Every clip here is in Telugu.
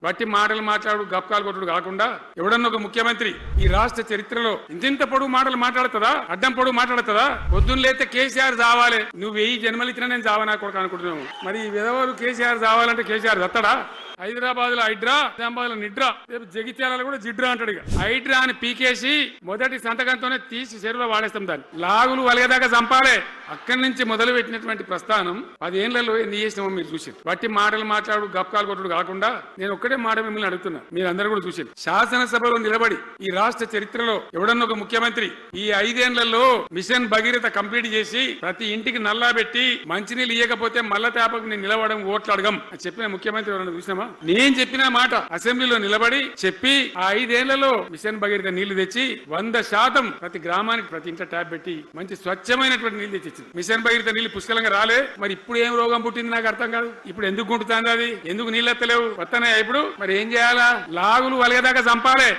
వట్టి మాటలు మాట్లాడు గప్కాలు కొట్టుడు కాకుండా ఎవడన్నా ఒక ముఖ్యమంత్రి ఈ రాష్ట్ర చరిత్రలో ఇంతింత పొడుగు మాటలు మాట్లాడుతుందా, అడ్డం పొడుగు మాట్లాడుతుందా? పొద్దున్న లేతే కేసీఆర్ చావాలి, నువ్వు 1000 జన్మలు ఇచ్చినా నేను చావనా కొడుకు అనుకుంటున్నావు. మరి ఈ విధవలు కేసీఆర్ చావాలంటే కేసీఆర్ దత్తడా? హైదరాబాద్ లో హైడ్రా, నిజామాబాద్ లో నిడ్రా, రేపు జగిత్యాలలో కూడా జిడ్రా అంటాడు. హైడ్రా అని పీకేసి మొదటి సంతకంతోనే తీసి చెరువులో వాడేస్తాం. దాన్ని లాగులు వలగదాకా చంపాలే. అక్కడి నుంచి మొదలు పెట్టినటువంటి ప్రస్థానం 10 ఏళ్లలో ఎన్ని చేసినామో మీరు చూసి బట్టి మాటలు మాట్లాడు గప్కాలు కొట్టుడు కాకుండా నేను ఒక్కటే మాట మిమ్మల్ని అడుగుతున్నా, మీరందరూ కూడా చూసి శాసనసభలో నిలబడి ఈ రాష్ట్ర చరిత్రలో ఎవడన్నా ఒక ముఖ్యమంత్రి ఈ 5 ఏళ్లలో మిషన్ భగీరథ కంప్లీట్ చేసి ప్రతి ఇంటికి నల్లా పెట్టి మంచినీళ్ళు ఇయ్యకపోతే మల్ల తేపకు నేను నిలవడం ఓట్లు అడగం అని చెప్పిన ముఖ్యమంత్రి ఎవరన్నా చూసినామా? నేను చెప్పిన మాట అసెంబ్లీలో నిలబడి చెప్పి ఆ 5 ఏళ్లలో మిషన్ భగీరథ నీళ్లు తెచ్చి 100% ప్రతి గ్రామానికి ప్రతి ఇంట ట్యాప్ పెట్టి మంచి స్వచ్ఛమైనటువంటి నీళ్లు తెచ్చి మిషన్ భగీరథ నీళ్లు పుష్కలంగా రాలే. మరి ఇప్పుడు ఏం రోగం పుట్టింది నాకు అర్థం కాదు. ఇప్పుడు ఎందుకు గుంటుతుంది అది? ఎందుకు నీళ్ళు ఎత్తలేవు? వస్తున్నాయా ఇప్పుడు? మరి ఏం చేయాలా? లాగులు వలగదాకా చంపాలే.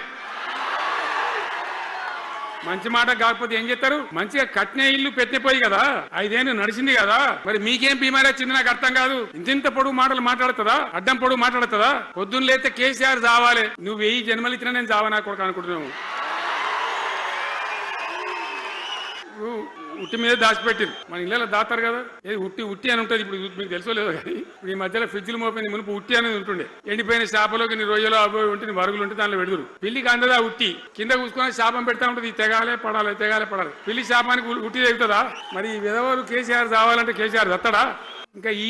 మంచి మాట కాకపోతే ఏం చేస్తారు? మంచిగా కట్నే ఇల్లు పెట్టిపోయి కదా, 5 ఏళ్ళు నడిచింది కదా, మరి మీకేం బీమారీ వచ్చింది నాకు అర్థం కాదు. ఇంతింత పొడుగు మాటలు మాట్లాడుతుందా, అడ్డం పొడుగు మాట్లాడుతుందా? పొద్దున్న లేతే కేసీఆర్ చావాలి, నువ్వు 1000 జన్మలు ఇచ్చినా నేను చావనా కొడుకు అనుకుంటున్నావు. ఉట్టి మీద దాచిపెట్టింది, మన ఇళ్ళలో దాతారు కదా, ఏది ఉట్టి ఉట్టి అని ఉంటుంది. ఇప్పుడు మీకు తెలుసో లేదో కానీ ఇప్పుడు ఈ మధ్యలో ఫ్రిడ్జ్లు మోపింది, మునుపు ఉట్టి అనేది ఉంటుండే. ఎండిపోయిన చేపలోకి నీ రొయ్యలో అవి ఉంటుంది, వరుగులు ఉంటే దానిలో పెడుతురు. పిల్లికి అందదా ఉట్టి, కింద కూసుకొని శాపం పెడతా ఉంటుంది. తెగాలే పడాలి, తెగాలే పడాలి. పిల్లి శాపానికి ఉట్టి తెగుతుందా? మరి ఈ విధవలు కేసీఆర్ చావాలంటే కేసీఆర్ దత్తడా? ఇంకా ఈ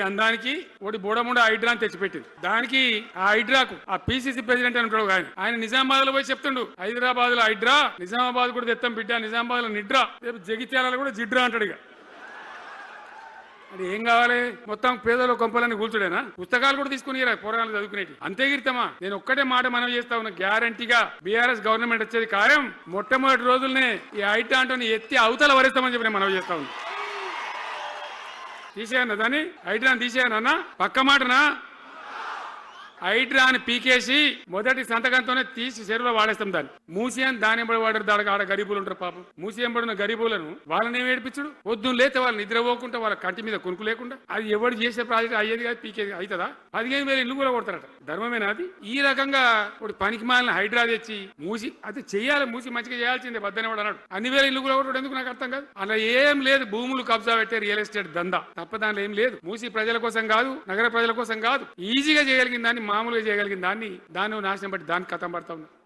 అందానికి ఒకటి బోడముండ హైడ్రా అని తెచ్చిపెట్టింది. దానికి ఆ హైడ్రాకు ఆ పిసిసి ప్రెసిడెంట్ అని ఉంటాడు ఆయన నిజామాబాద్ లో పోయి చెప్తుండు, హైదరాబాద్ లో హైడ్రా, నిజామాబాద్ కూడా తెత్తాం బిడ్డ, నిజామాబాద్ లో నిడ్రా, రేపు జగిత్యాలలో కూడా జిడ్రా అంటాడు. అది ఏం కావాలి? మొత్తం పేదలు కొంపలని కూల్చుడేనా? పుస్తకాలు కూడా తీసుకుని పోరాటాలు చదువుకునేటి అంతే గిరితమా? నేను ఒక్కటే మాట మనం చేస్తా ఉన్నా, గ్యారంటీగా బీఆర్ఎస్ గవర్నమెంట్ వచ్చేది ఖాయం. మొట్టమొదటి రోజుల్నే ఈ హైడ్రా అంటూ ఎత్తి అవతల వరేస్తామని చెప్పి నేను మనం చేస్తా ఉన్నా. తీసేయన్నా దాన్ని, హైడ్రాని తీసేయనన్నా? పక్క మాటనా? హైడ్రాని పీకేసి మొదటి సంతకంతోనే తీసి చెరువులో వాడేస్తాం. దాన్ని మూసియని దాని ఎంబడి వాడారు. దానికి ఆడ గరీబులు ఉంటారు పాపం. మూసి ఎంబడిన గరీబులను వాళ్ళని ఏమి ఏడిపించుడు? పొద్దున్న లేతే వాళ్ళు నిద్రపోకుండా వాళ్ళ కంటి మీద కొనుక్కు లేకుండా అది ఎవరు చేసే ప్రాజెక్ట్ అయ్యేది కాదు, పీకేది అవుతుందా? 15,000 ఇల్లు కూడా కొడతారట. ధర్మమేనా అది? ఈ రకంగా ఒక పనికి మాలిన హైడ్రా తెచ్చి మూసి అది చెయ్యాలి, మూసి మంచిగా చేయాల్సిందే బద్దనే వాడు అన్నాడు. అన్ని వేల ఇల్లు కూడా కొట్టడం ఎందుకు నాకు అర్థం కాదు. అలా ఏం లేదు, భూములు కబ్జా పెట్టే రియల్ ఎస్టేట్ దందా తప్ప దానిలో ఏం లేదు. మూసి ప్రజల కోసం కాదు, నగర ప్రజల కోసం కాదు, ఈజీగా చేయగలిగిన దాన్ని, మామూలుగా చేయగలిగిన దాన్ని నాశనం బట్టి దానికి కథం పడతా ఉన్నా.